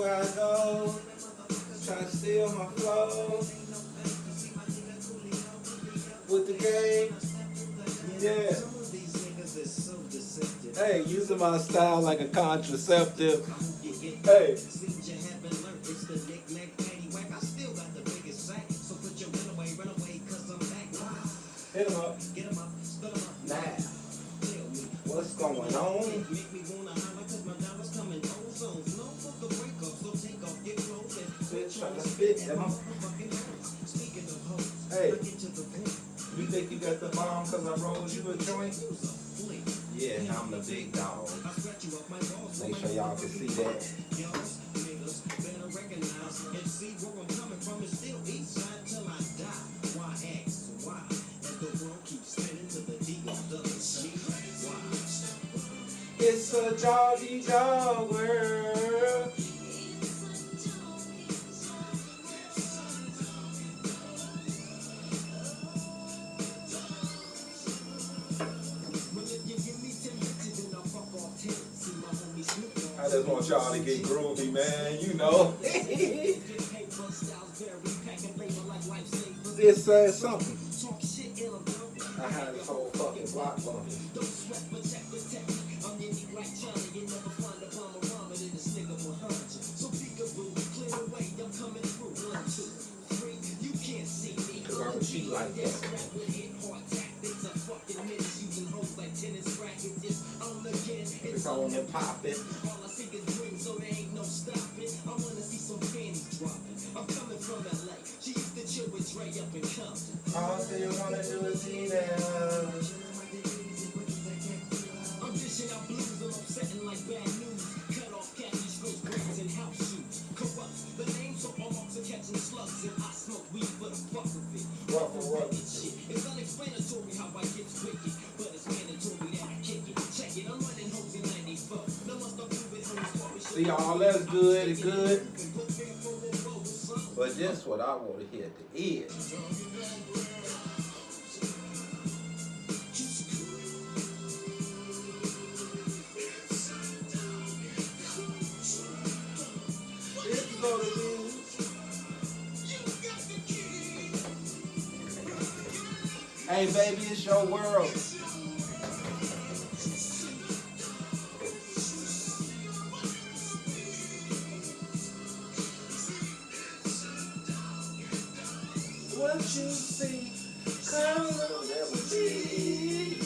everywhere I go. Try to steal my flow with the game. Yeah. Hey, using my style like a contraceptive. Hey. Hit him up. Now, what's going on? Trying to spit them. Hey, you think you got the bomb because I rolled you a joint? Yeah, I'm the big dog. Make sure y'all can see that. It's a doggy dog world. I just want y'all to get groovy, man. You know. This says something. I had this whole fucking block bumping. Cause I'm a cheat like that. It's on and poppin'. All they wanna do is see them. I'm dishing out blues, I'm upsetting like bad news. Cut off khakis, close greens, and house shoes. Corrupt the name, so all marks are catching slugs. And I smoke weed for the fuck of it. Rough shit. It's unexplanatory how I get wicked, but it's mandatory that I kick it. Check it, I'm running hoes in 94. No must I prove it, homies. See, all that's good and good. But this what I want to hear at the end. Hey baby, it's your world. What you see, come on, never be.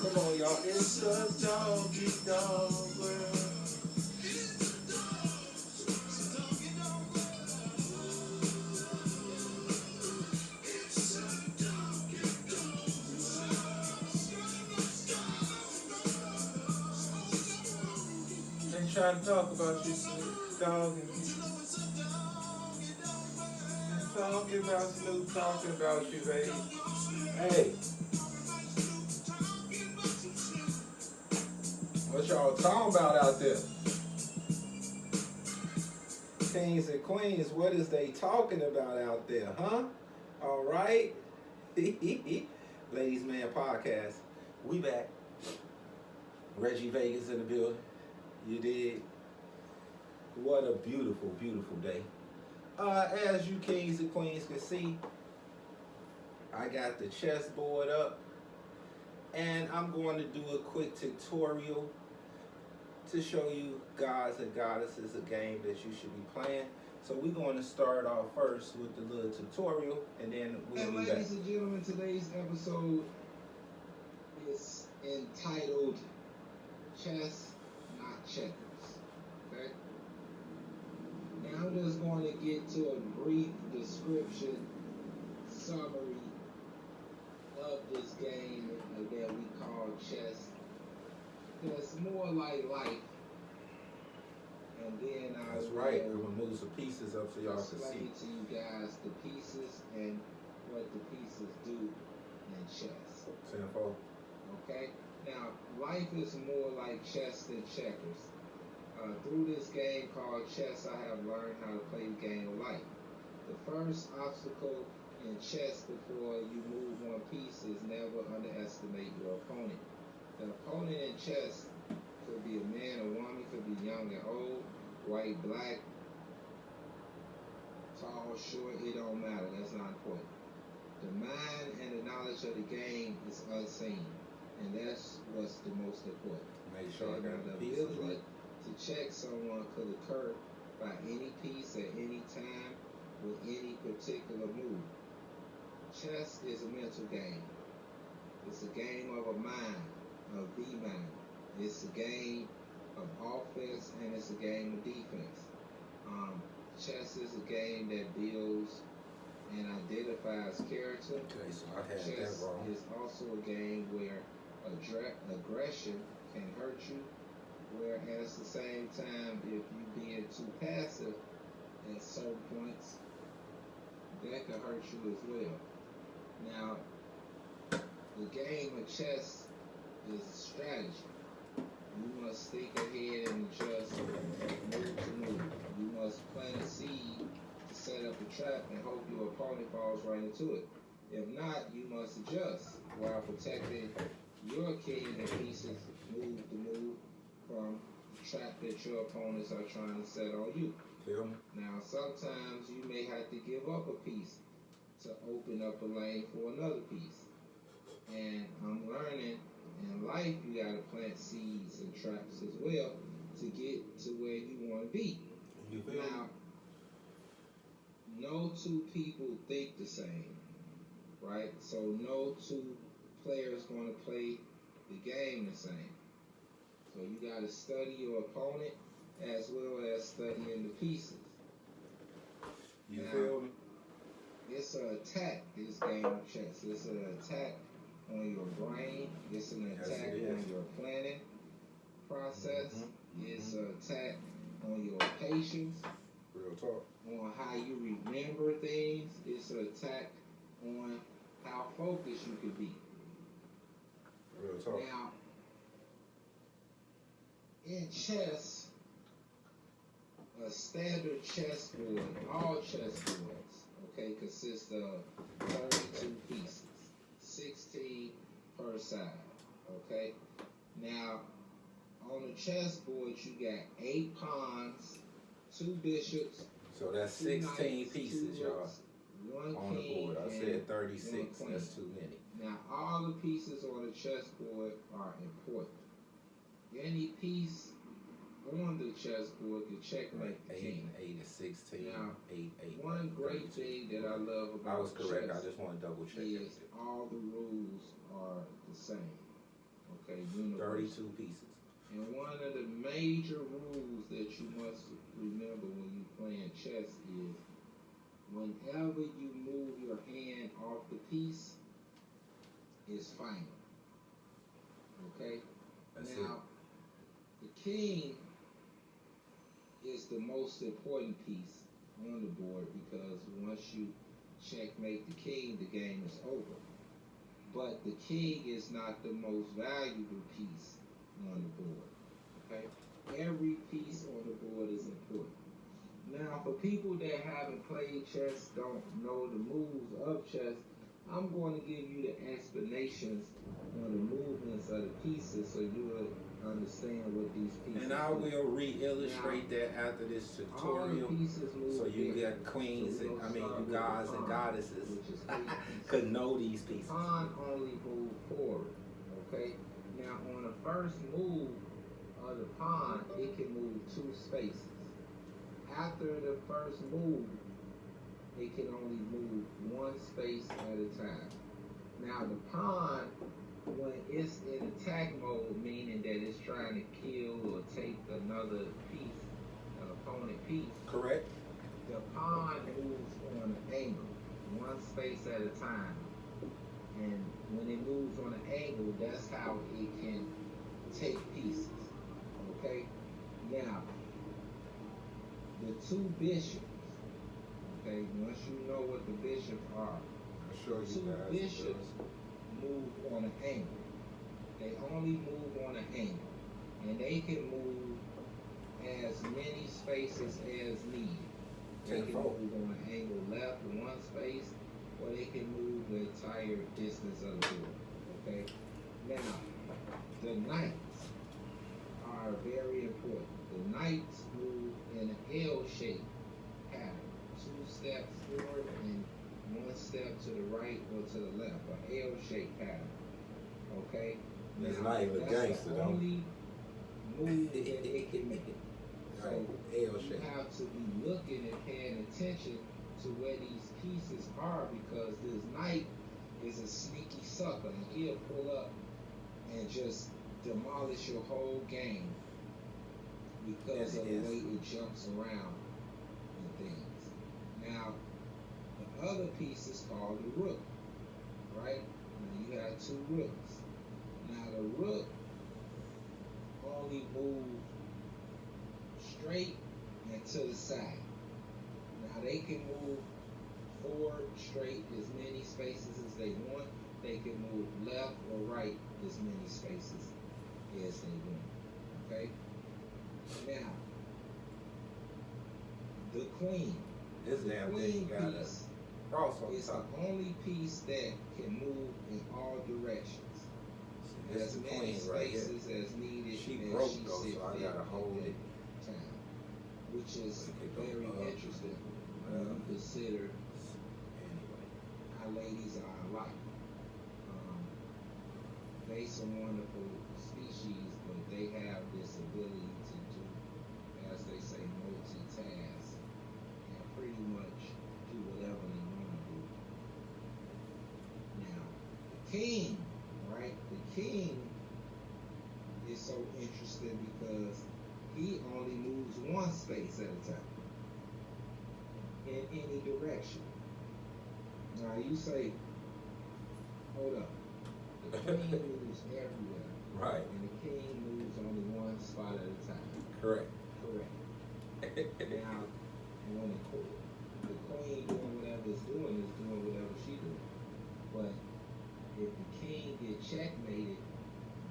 Come on, y'all, it's a doggy dog world. Trying to talk about you, dog. Talking about Snoop, talking about you, baby. Hey, what y'all talking about out there? Kings and queens, what is they talking about out there, huh? All right. Ladies Man Podcast, we back. Reggie Vegas in the building. You did. What a beautiful, beautiful day. As you kings and queens can see, I got the chessboard up, and I'm going to do a quick tutorial to show you gods and goddesses, a game that you should be playing. So we're going to start off first with the little tutorial, and then we'll be back. Ladies and gentlemen, today's episode is entitled Chess Not Checkers. Okay? Now I'm just going to get to a brief description, summary of this game that we call chess. It's more like life. And then That's right. I'm going to move some pieces up so y'all can see. Explain to you guys the pieces and what the pieces do in chess. Simple. Okay? Now, life is more like chess than checkers. Through this game called chess, I have learned how to play the game of life. The first obstacle in chess before you move one piece is never underestimate your opponent. The opponent in chess could be a man or woman, could be young and old, white, black, tall, short, it don't matter. That's not important. The mind and the knowledge of the game is unseen, and that's what's the most important. Make sure I got the the pieces ability right. to check someone could occur by any piece at any time with any particular move. Chess is a mental game. It's a game of a mind, of the mind. It's a game of offense and it's a game of defense. Chess is a game that builds and identifies character. Okay, so I had Chess that wrong. is also a game where aggression can hurt you, whereas at the same time, if you being too passive at certain points, that can hurt you as well. Now, the game of chess is a strategy. You must think ahead and adjust move to move. You must plant a seed to set up a trap and hope your opponent falls right into it. If not, you must adjust while protecting your king and pieces move to move from the trap that your opponents are trying to set on you. Feel me? Now, sometimes you may have to give up a piece to open up a lane for another piece. And I'm learning in life you gotta plant seeds and traps as well to get to where you want to be. You feel me? Now, no two people think the same, right? So no two players gonna play the game the same. So you gotta study your opponent as well as studying the pieces. You Now, feel me? It's an attack, this game of chess. It's an attack on your brain. It's an Yes, attack it on is. your planning process. Mhm. It's an attack on your patience, Real talk. on how you remember things. It's an attack on how focused you could be. Real talk. Now, in chess, a standard chessboard, all chessboards, okay, consist of 32 pieces, 16 per side, okay? Now, on the chessboard, you got 8 pawns, 2 bishops, So that's 2 16 knights, 2 pieces, y'all, rooks, 1 on the king, board. I and said 36. 1 That's queen. too many. Now, all the pieces on the chessboard are important. Any piece on the chessboard can checkmate the 8 king. and 8 is 16. Now, 8, 8. One great 32. thing that I love I about was correct. I chess just want to double check is it. all the rules are the same. Okay, universal. 32 pieces. And one of the major rules that you must remember when you playing chess is whenever you move your hand off the piece, it's final. Okay? That's Now, the king is the most important piece on the board because once you checkmate the king, the game is over. But the king is not the most valuable piece on the board. Okay? Every piece on the board is important. Now, for people that haven't played chess, don't know the moves of chess, I'm going to give you the explanations on the movements of the pieces so you will understand what these pieces And I do. will re-illustrate that after this All the tutorial. pieces move So you different. got queens, So we're and, gonna you start with gods the and pawn, goddesses which is 8 pieces. could know these pieces. Pawn only move forward. Okay? Now on the first move of the pawn, it can move 2 spaces. After the first move, it can only move 1 space at a time. Now the pawn, when it's in attack mode, meaning that it's trying to kill or take another piece, an opponent piece, Correct? the pawn moves on an angle, 1 space at a time. And when it moves on an angle, that's how it can take pieces. Okay? Now, the 2 bishops, okay, once you know what the bishops are, I'll show you 2 guys. bishops move on an angle. They only move on an angle. And they can move as many spaces as needed. They can 10-4. move on an angle left 1 space, or they can move the entire distance of the board. Okay? Now, the knights are are very important. The knights move in an L-shaped pattern, 2 steps forward and 1 step to the right or to the left, an L-shaped pattern. Okay. That's Now, not even that's gangster the though. only move that it can make. So Right, L you shape. have to be looking and paying attention to where these pieces are, because this knight is a sneaky sucker and he'll pull up and just demolish your whole game because Yes, of it the is. way it jumps around and things. Now, the other piece is called the rook, right? Now you have 2 rooks. Now the rook only moves straight and to the side. Now they can move forward straight as many spaces as they want. They can move left or right as many spaces as they want. Okay? Now, the queen. This The damn queen thing got a piece cross on is the the top. only piece that can move in all directions. See, this As the many queen right here. spaces as needed. She as broke she though, sees so I fit gotta at hold that it. time, which is So it could go very up. interesting when you consider Anyway, how ladies are alike. They some wonderful species, but they have this ability to do, as they say, multitask and pretty much do whatever they want to do. Now, the king, right? The king is so interesting because he only moves 1 space at a time in any direction. Now you say, hold up, the queen moves everywhere, right, and the king moves only 1 spot at a time. correct. Correct. Now, when the queen doing whatever it's doing is doing whatever she doing. But if the king get checkmated,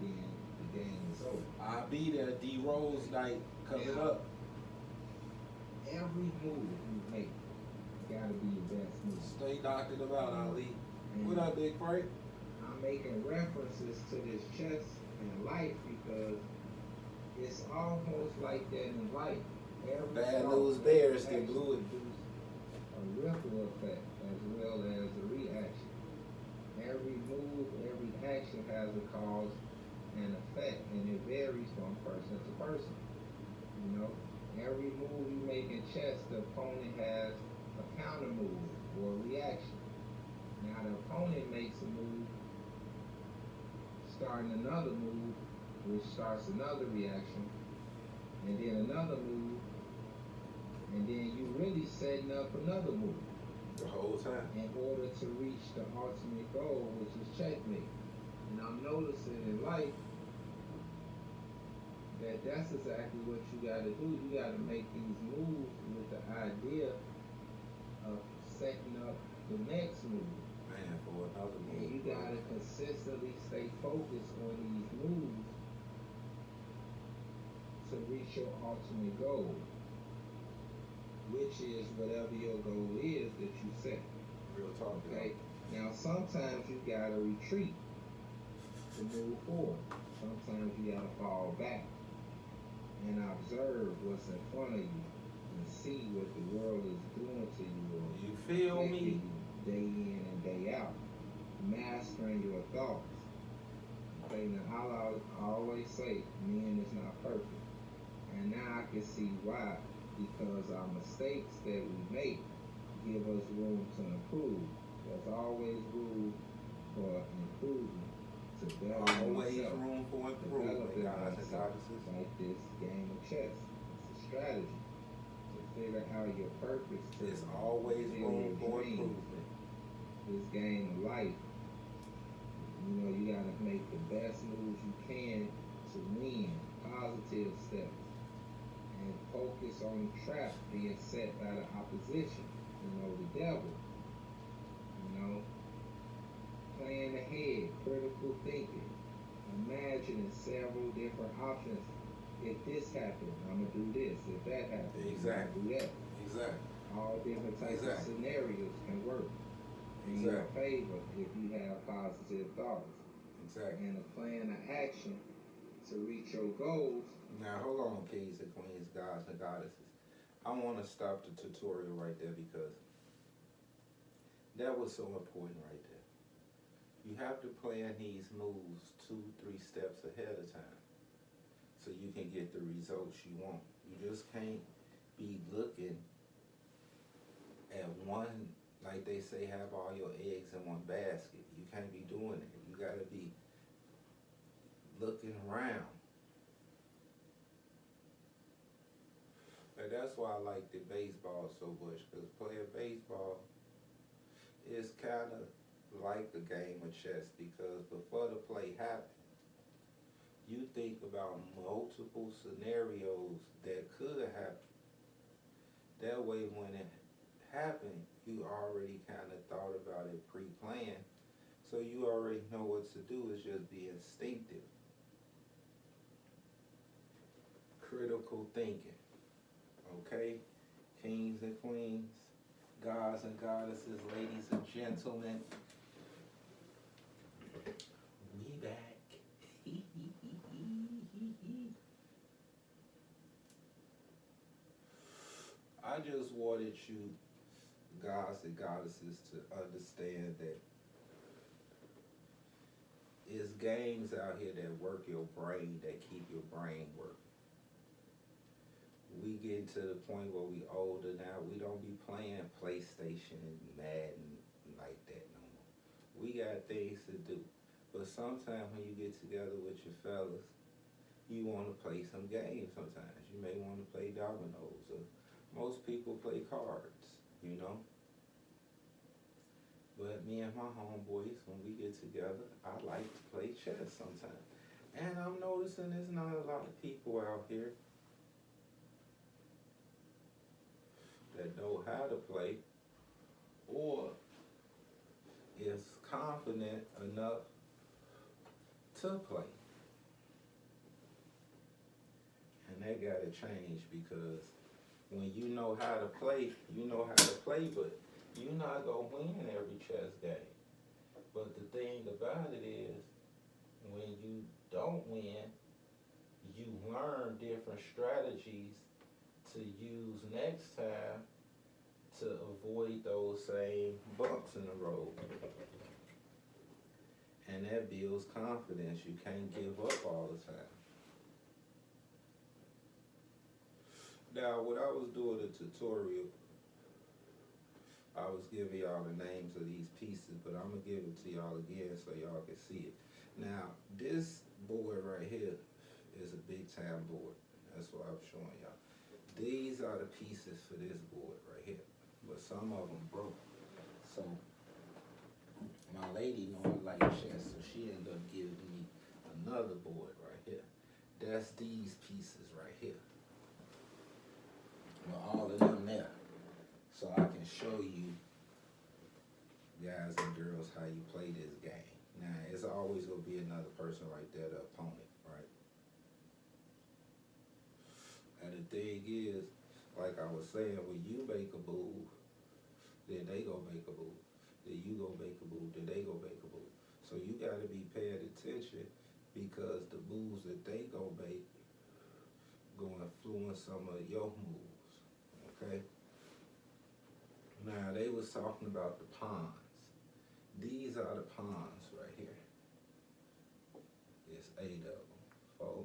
then the game is over. I'll be there, D Rose night coming Now, up. Every move you make gotta be your best move. Stay knocking them out, Ali. And What up, Big Frank? I'm making references to this chess in life because it's almost like that in life. Every Bad thought, news every bears can action blew it. produce a ripple effect as well as a reaction. Every move, every action has a cause and effect, and it varies from person to person. You know, every move you make in chess, the opponent has a counter move or a reaction. Now the opponent makes a move, starting another move, which starts another reaction, and then another move, and then you really setting up another move The whole time. in order to reach the ultimate goal, which is checkmate. And I'm noticing in life that that's exactly what you gotta do. You gotta make these moves with the idea of setting up the next move. Man, for another And you move. gotta consistently stay focused on these moves to reach your ultimate goal, which is whatever your goal is that you set. Real talk. Okay? Now sometimes you gotta retreat to move forward. Sometimes you gotta fall back and observe what's in front of you and see what the world is doing to you or You feel affecting me? you day in and day out. Mastering your thoughts. Okay, now I always say man is not perfect. And now I can see why. Because our mistakes that we make give us room to improve. There's always room for improvement to better Always yourself. room for improvement, Developing guys and myself goddesses. like this game of chess. It's a strategy to figure out your purpose. To There's always fulfill room your for dreams. improvement. This game of life, you know, you gotta make the best moves you can to win. Positive steps. And focus on the trap being set by the opposition. You know, the devil. You know, plan ahead, critical thinking, imagining several different options. If this happens, I'm gonna do this. If that happens, Exactly. I'm gonna do that. Exactly. All different types of Exactly. scenarios can work in your Exactly. favor if you have positive thoughts Exactly. and a plan of action to reach your goals. Now hold on, kings and queens, gods and goddesses. I want to stop the tutorial right there because that was so important right there. You have to plan these moves 2, 3 steps ahead of time so you can get the results you want. You just can't be looking at one, like they say, have all your eggs in one basket. You can't be doing it. You got to be looking around. And that's why I like the baseball so much, because playing baseball is kind of like a game of chess, because before the play happens, you think about multiple scenarios that could happen. That way, when it happened, you already kind of thought about it pre-planned, so you already know what to do. It's just be instinctive. Critical thinking. Okay? Kings and queens, gods and goddesses, ladies and gentlemen. We back. I just wanted you, gods and goddesses, to understand that it's games out here that work your brain, that keep your brain working. We getting to the point where we older now, we don't be playing PlayStation and Madden like that no more. We got things to do. But sometimes when you get together with your fellas, you want to play some games sometimes. You may want to play dominoes, or most people play cards, you know. But me and my homeboys, when we get together, I like to play chess sometimes. And I'm noticing there's not a lot of people out here that know how to play or is confident enough to play. And that gotta change, because when you know how to play, you know how to play, but you're not gonna win every chess game. But the thing about it is, when you don't win, you learn different strategies to use next time to avoid those same bumps in the road. And that builds confidence. You can't give up all the time. Now, when I was doing the tutorial, I was giving y'all the names of these pieces, but I'm going to give them to y'all again so y'all can see it. Now, this board right here is a big time board. That's what I'm showing y'all. These are the pieces for this board right here, but some of them broke. So my lady know I like chess, so she ended up giving me another board right here. That's these pieces right here, with all of them there, so I can show you guys and girls how you play this game. Now, it's always gonna be another person right there, the opponent, right? And the thing is, like I was saying, when you make a move, then they go make a move. Then you go make a move, then they go make a move. So you gotta be paying attention, because the moves that they go make gonna influence some of your moves, okay? Now, they was talking about the pawns. These are the pawns right here. It's 8 of them. 4,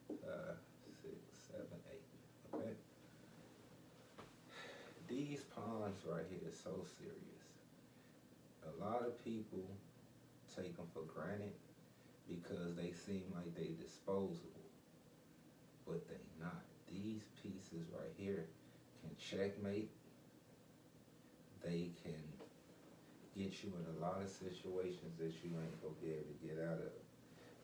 5, 6, 7, 8. Okay? These pawns right here is so serious. A lot of people take them for granted because they seem like they disposable, but they not. These pieces right here can checkmate. They can get you in a lot of situations that you ain't gonna be able to get out of.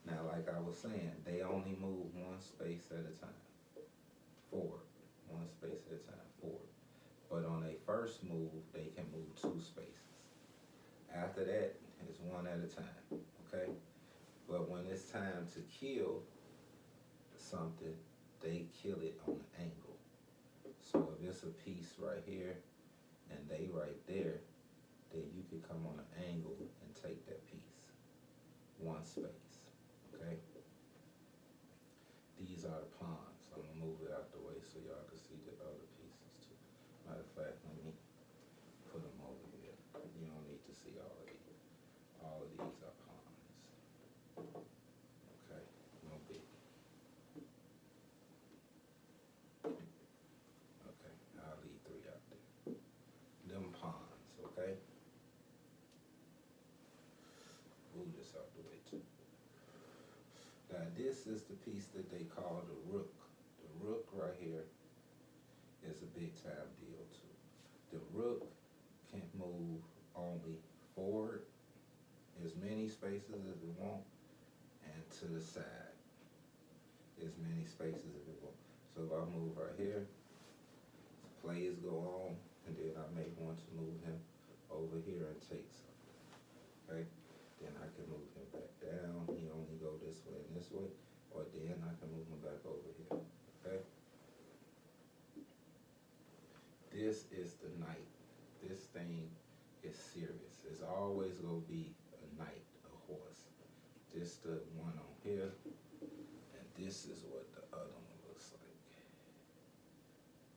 Now, like I was saying, they only move one space at a time, forward. One space at a time, forward. But on a first move, they can move 2 spaces. After that, it's one at a time, okay? But when it's time to kill something, they kill it on an angle. So if it's a piece right here and they right there, then you can come on an angle and take that piece. One space, okay? so y'all can see the other pieces too. Matter of fact, let me put them over here. You don't need to see all of these. All of these are pawns. Okay, no big. Okay, I'll leave 3 out there. Them pawns, okay? Move this out the way too. Now this is the piece that they call the rook. The rook right here is a big time deal too. The rook can move only forward, as many spaces as it wants, and to the side, as many spaces as it wants. So if I move right here, plays go on, and then I may want to move him over here and take something. Okay? Then I can move him back down. He only go this way and this way, or then I can move him back over here. Okay? This is the knight. This thing is serious. It's always gonna be a knight, a horse. This the one on here, and this is what the other one looks like.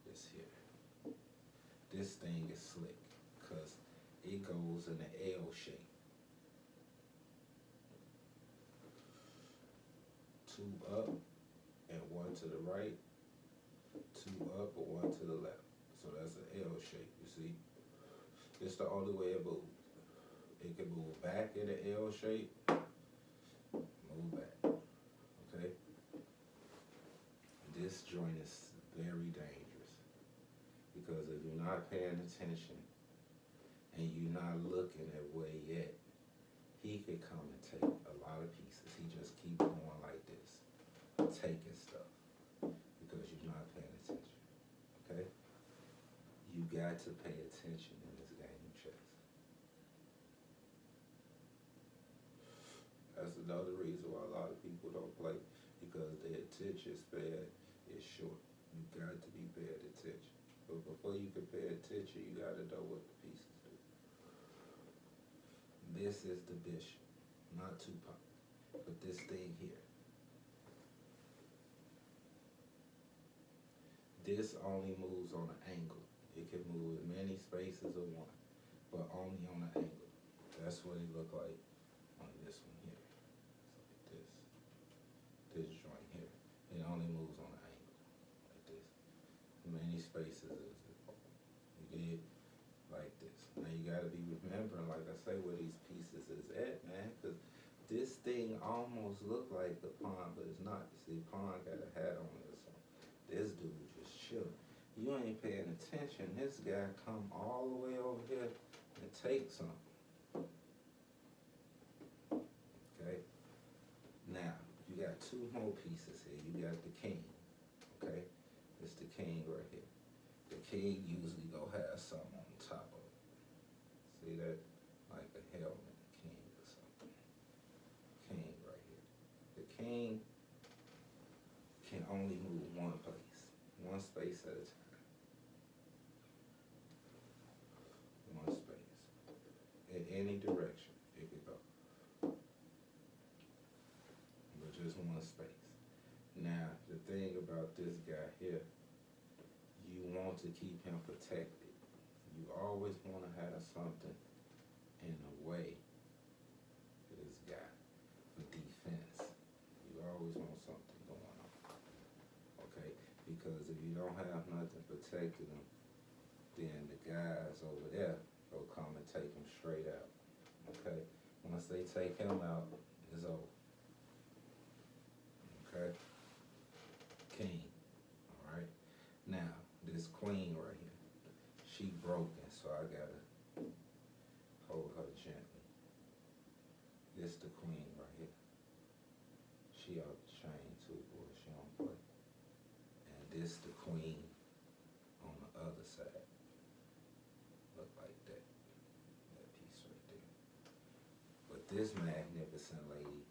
This here. This thing is slick, cause it goes in an L shape. 2 up and 1 to the right, 2 up or 1 to the left. So that's an L shape, you see? It's the only way it moves. It can move back in an L shape, move back, okay? This joint is very dangerous because if you're not paying attention and you're not looking at where he at, he could come and take a lot of pieces. He just keep going like this, taking stuff because you're not paying attention, okay? You got to pay attention in this game of chess. That's another reason why a lot of people don't play, because their attention span is short. You got to be paying attention. But before you can pay attention, you got to know what the pieces do. This is the bishop, not 2 pawns, but this thing here. This only moves on an angle. It can move in many spaces of 1, but only on an angle. That's what it look like on this one here. It's like this joint here. It only moves on an angle, like this. Many spaces is you did like this. Now you gotta be remembering, like I say, where these pieces is at, man, because this thing almost look like the pawn, but it's not. You see, pawn got a hat on it or something. This dude just chilling. You ain't paying attention. This guy come all the way over here and take something. Okay? Now, you got 2 more pieces here. You got the king. Okay? It's the king right here. The king usually go have something on top of it. See that? Like a helmet, king or something. King right here. The king can only move 1 place, 1 space at a time. 1 space. In any direction it could go. But just 1 space. Now, the thing about this guy here, you want to keep him protected. You always want to have something in the way for this guy for defense. You always want something going on. Okay? Because if you don't have nothing protecting him, then the guys over there will come and take him straight out. Okay? Once they take him out, it's over. Okay? King. Alright? Now, this queen right here, she broken, so I gotta hold her gently. This the queen right here. She out the chain too, boy, she don't play. And this the queen on the other side. Look like that. That piece right there. But this magnificent lady,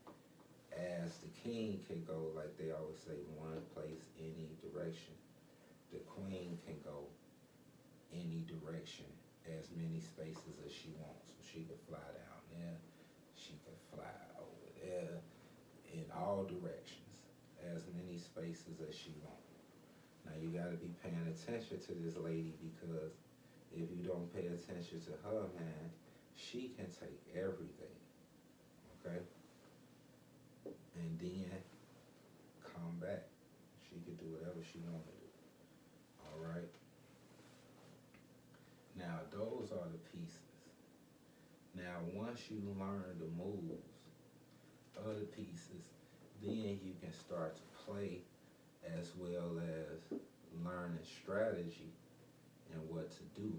as the king can go, like they always say, 1 place, any direction. The queen can go any direction, as many spaces as she wants. So she can fly down there, she can fly over there, in all directions, as many spaces as she wants. Now you got to be paying attention to this lady because if you don't pay attention to her, man, she can take everything, okay? And then come back. She can do whatever she want to do, all right? Now, those are the pieces. Now, once you learn the moves of the pieces, then you can start to play as well as learning strategy and what to do.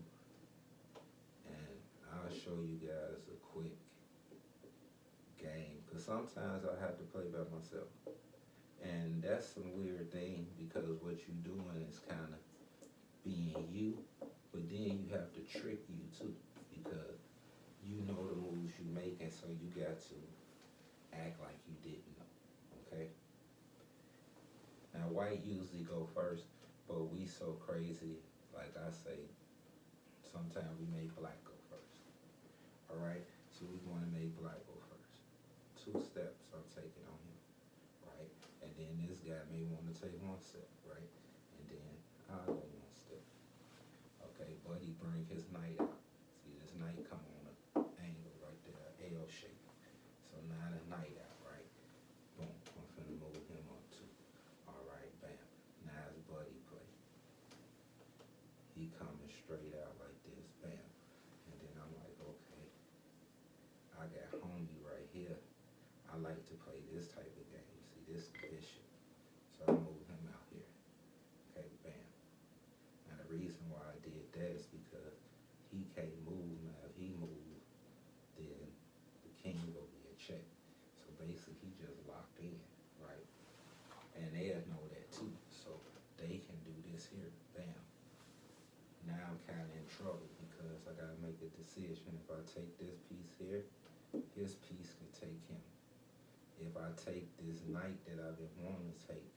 And I'll show you guys a quick game because sometimes I have to play by myself. And that's some weird thing because what you're doing is kind of being you, but then you have to trick you too because you know the moves you make, and so you got to act like you didn't know, okay? Now white usually go first, but we so crazy, like I say, sometimes we make black go first, all right? So we're going to make black go first. 2 steps I'm taking on him, right? And then this guy may want to take 1 step, right? And then I'll go 1 step. Okay, Buddy bring his knight out. See this knight come on an angle right there, L shape. So now the knight out, right? Boom, I'm finna move him up too. All right, bam. Now it's Buddy play. He coming straight out like this, bam. And then I'm like, okay, I got homie right here. I like to play this type of game. See, this bishop. So I move him out here. Okay, bam. Now the reason why I did that is because he can't move. Now if he moves, then the king will be a check. So basically he just locked in, right? And they'll know that too. So they can do this here, bam. Now I'm kind of in trouble because I gotta make a decision. If I take this piece here, his piece can take him. If I take this knight that I've been wanting to take,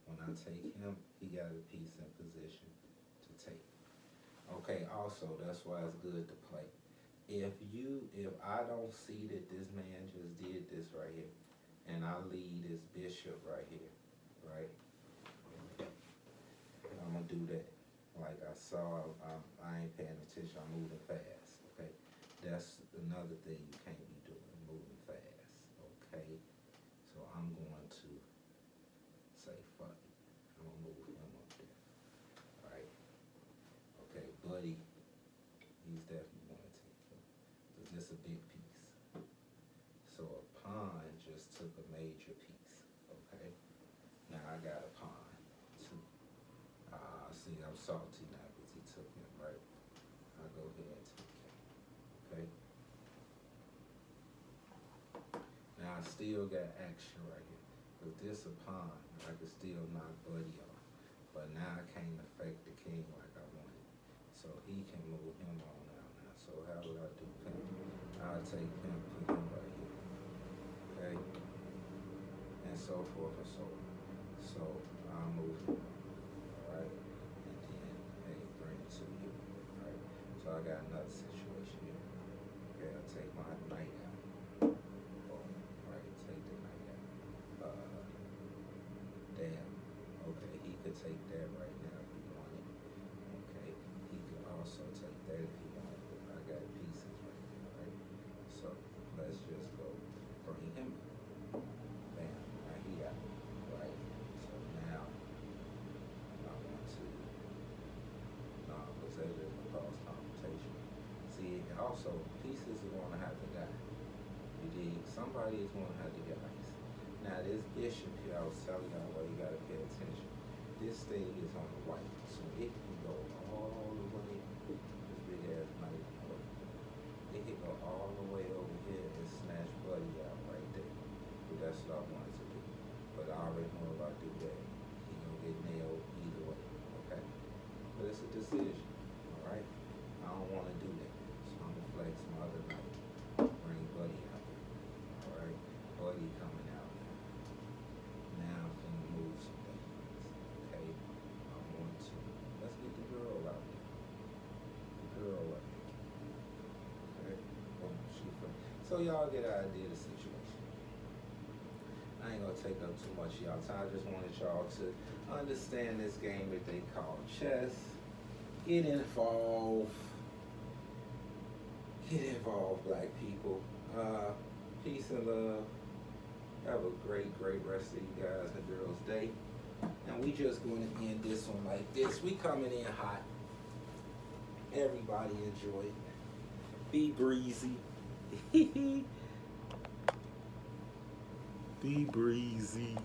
when I take him, he got a piece in position to take. Okay, also, that's why it's good to play. If I don't see that this man just did this right here, and I lead this bishop right here, right? I'm gonna do that. Like I saw, I ain't paying attention, I'm moving fast, okay? That's another thing you can't be doing, moving fast, okay? So I'm going to say, fuck it. I'm gonna move him up there, right? Okay, Buddy, he's definitely gonna take him. Cause this a big piece. So a pawn just took a major piece, okay? Now I got a pawn too. See, I'm salty now because he took him, right? I'll go ahead and take him, okay? Now I still got action right here. With this a pawn, I can still knock Buddy off. But now I can't affect the king like I wanted. So he can move him on out now. So how would I do pimp? I'll take pimp, put him right here, okay? And so forth and so on. So I'll move him, all right? And then, hey, bring it to you, all right? So I got another situation here. Okay, I'll take my knight out. Boom, right, take the knight out. Damn, okay, he could take that right now if he wanted. Okay, he could also take that if he wanted. I got pieces right there, right? So let's just go bring him up. Bam, now he out, right? So now I want to, because that is gonna cause confrontation. See, also, pieces are gonna have to die. You dig? Somebody is gonna have to get ice. Now this bishop here, I was telling y'all why you gotta pay attention. This thing is on the white, so it can go all the way, this big ass knight, it can go all the way over here and snatch Buddy out right there. But that's what I wanted to do. But I already know if I do that, he gonna get nailed either way, okay? But it's a decision, all right? I don't wanna do that, so I'm gonna flex my other knight, bring Buddy out here, all right? Buddy coming out now. Now I'm finna move some things, okay? I want to, let's get the girl out there. The girl out there, okay? Boom, she from. So y'all get an idea of the situation. I ain't gonna take up too much of y'all time. I just wanted y'all to understand this game that they call chess. Get involved. Get involved, black people. Peace and love. Have a great, great rest of you guys and girls' day. And we just going to end this one like this. We coming in hot. Everybody enjoy it. Be breezy. Be breezy.